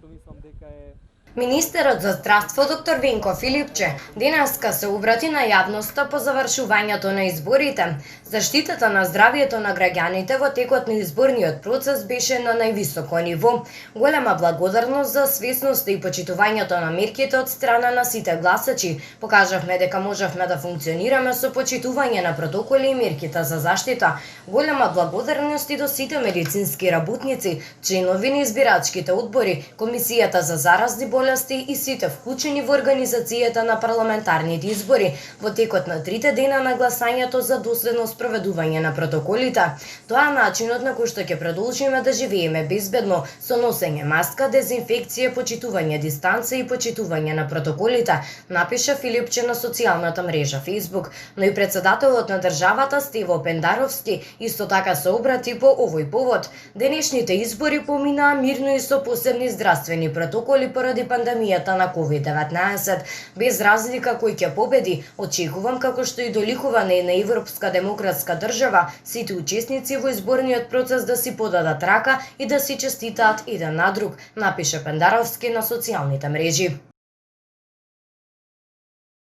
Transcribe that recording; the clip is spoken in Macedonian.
што мислам дека е. Министерот за здравство доктор Венко Филипче денеска се обрати на јавноста по завршувањето на изборите. Заштитата на здравието на граѓаните во текот на изборниот процес беше на највисоко ниво. Голема благодарност за свесноста и почитувањето на мерките од страна на сите гласачи. Покажавме дека можевме да функционираме со почитување на протоколи и мерките за заштита. Голема благодарност и до сите медицински работници, членови на избирачките одбори, Комисијата за заразни болести и сите вклучени во организацијата на парламентарните избори во текот на 3 дена на гласањето за доследно спроведување на протоколите. Тоа е начинот на кој што ќе продолжиме да живееме безбедно со носење маска, дезинфекција, почитување дистанца и почитување на протоколите, напиша Филипче на социјалната мрежа Facebook, но и председателот на државата Стево Пендаровски исто така се обрати по овој повод. Денешните избори поминаа мирно и со посебни здравствени протоколи поради пандемијата на COVID-19. Без разлика кој ќе победи, очекувам како што и доликуване на европска демократска држава, сите учесници во изборниот процес да си подадат рака и да си честитаат еден на друг, напише Пендаровски на социјалните мрежи.